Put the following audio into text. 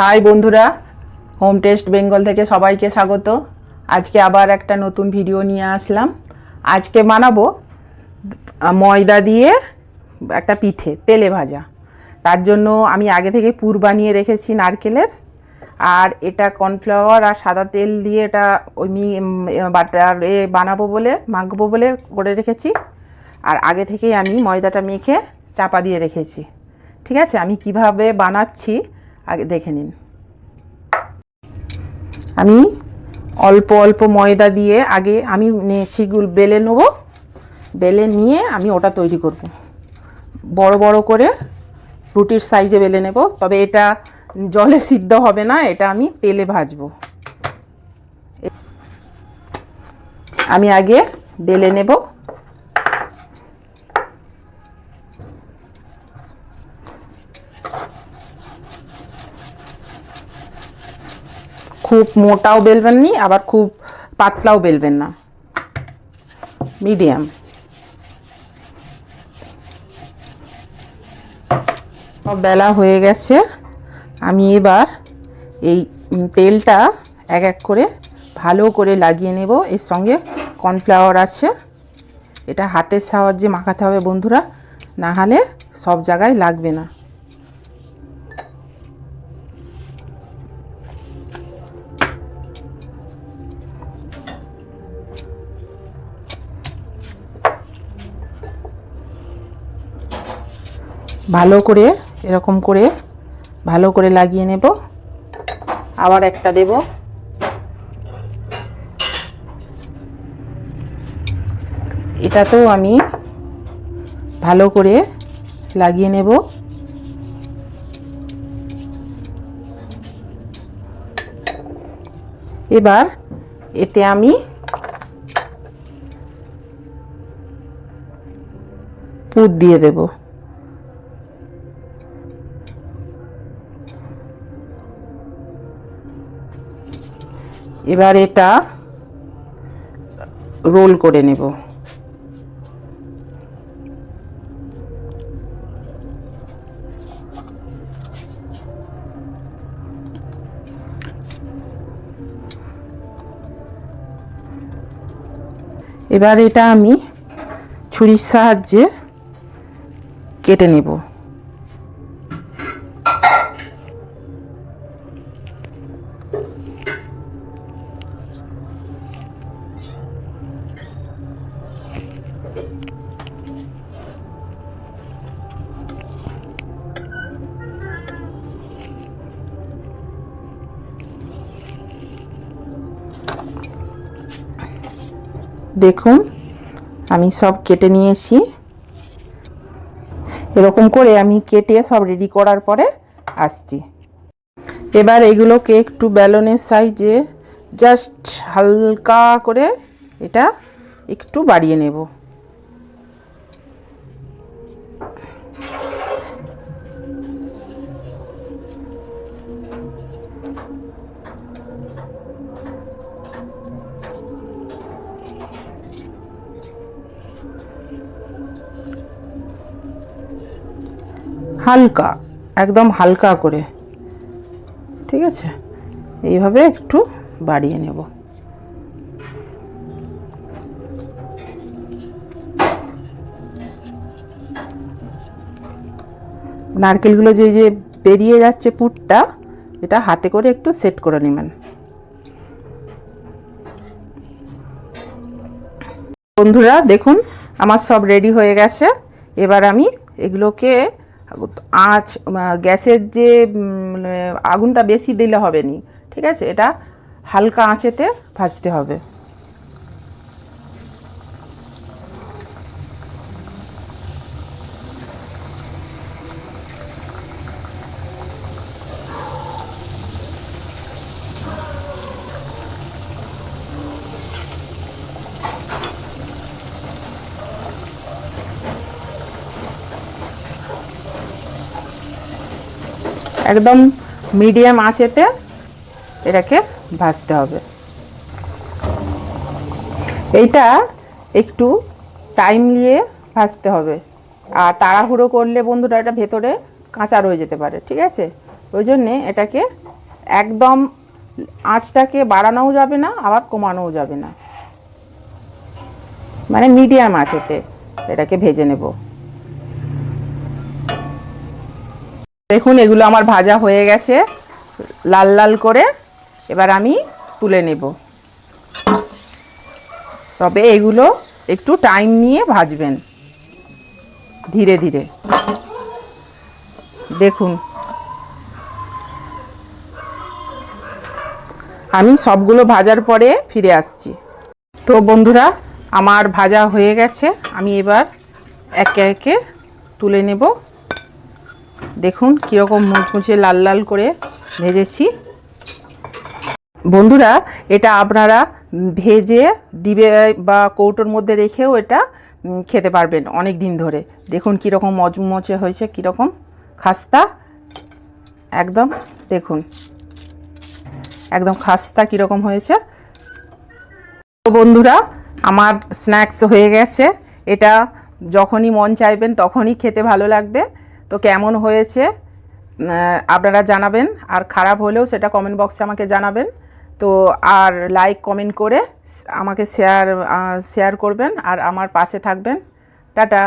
High বন্ধুরা, home test Bengal থেকে সবাইকে স্বাগত। আজকে আবার একটা নতুন ভিডিও নিয়ে আসলাম। আজকে বানাবো ময়দা দিয়ে একটা পিঠে, তেলে ভাজা। তার জন্য আমি আগে থেকে পুর বানিয়ে রেখেছি নারকেলের, আর এটা কর্নফ্লাওয়ার আর সাদা তেল দিয়ে এটা ওই বাটার বানাবো বলে, মাখবো বলে করে রেখেছি। আর আগে থেকেই আমি ময়দাটা মেখে চাপা দিয়ে রেখেছি। ঠিক আছে, আমি কিভাবে বানাচ্ছি আগে দেখে নিন। আমি অল্প অল্প ময়দা দিয়ে আগে আমি নিয়েছি, বেলে নেবো। বেলে নিয়ে আমি ওটা তৈরি করব। বড় বড় করে রুটির সাইজে বেলে নেব, তবে এটা জলে সিদ্ধ হবে না, এটা আমি তেলে ভাজবো। আমি আগে বেলে নেব। খুব মোটাও বেলবেন না, আবার খুব পাতলাও বেলবেন না, মিডিয়াম। সব বেলা হয়ে গেছে। আমি এবার এই তেলটা এক এক করে ভালো করে লাগিয়ে নেব। এর সঙ্গে কর্নফ্লাওয়ার আছে, এটা হাতের সাহায্যে মাখাতে হবে বন্ধুরা, না হলে সব জায়গায় লাগবে না। ভালো করে এরকম করে ভালো করে লাগিয়ে নেব। আবার একটা দেব। এটাতেও আমি ভালো করে লাগিয়ে নেব। এবার এতে আমি পুর দিয়ে দেব। এবার এটা রোল করে নেব। এবার এটা আমি ছুরির সাহায্যে কেটে নেব। দেখুন আমি সব কেটে নিয়েছি। এরকম করে আমি কেটে সব রেডি করার পরে আসছি। এবার এগুলোকে একটু বেলনের সাইজে জাস্ট হালকা করে এটা একটু বাড়িয়ে নেব। হালকা, একদম হালকা করে, ঠিক আছে, এইভাবে একটু বাড়িয়ে নেব। নারকেলগুলো যে যে বেরিয়ে যাচ্ছে পুরটা, এটা হাতে করে একটু সেট করে নেবেন। বন্ধুরা দেখুন আমার সব রেডি হয়ে গেছে। এবার আমি এগুলোকে গ্যাসের যে আগুনটা বেশি দিলে হবে না, ঠিক আছে, এটা হালকা আঁচেতে ভাজতে হবে। একদম মিডিয়াম আঁচেতে এটাকে ভাজতে হবে। এইটা একটু টাইম নিয়ে ভাজতে হবে, আর তাড়াহুড়ো করলে বন্ধুরা এটা ভেতরে কাঁচা রয়ে যেতে পারে, ঠিক আছে। ওই জন্যে এটাকে একদম আঁচটাকে বাড়ানোও যাবে না, আবার কমানোও যাবে না, মানে মিডিয়াম আঁচেতে এটাকে ভেজে নেব। দেখুন এগুলো আমার ভাজা হয়ে গেছে লাল লাল করে। এবার আমি তুলে নেব। তবে এগুলো একটু টাইম নিয়ে ভাজবেন, ধীরে ধীরে। দেখুন আমি সবগুলো ভাজার পরে ফিরে আসছি। তো বন্ধুরা আমার ভাজা হয়ে গেছে, আমি এবার একে একে তুলে নেব। দেখুন কীরকম মুচমুচে লাল লাল করে ভেজেছি। বন্ধুরা এটা আপনারা ভেজে ডিবে বা কৌটোর মধ্যে রেখেও এটা খেতে পারবেন অনেক দিন ধরে। দেখুন কীরকম মচমচে হয়েছে, কীরকম খাস্তা একদম। দেখুন একদম খাস্তা কীরকম হয়েছে। তো বন্ধুরা আমার স্ন্যাক্স হয়ে গেছে। এটা যখনই মন চাইবেন তখনই খেতে ভালো লাগবে। তো কেমন হয়েছে আপনারা জানাবেন, আর খারাপ হলেও সেটা কমেন্ট বক্সে আমাকে জানাবেন। তো আর লাইক কমেন্ট করে আমাকে শেয়ার করবেন আর আমার পাশে থাকবেন। টাটা।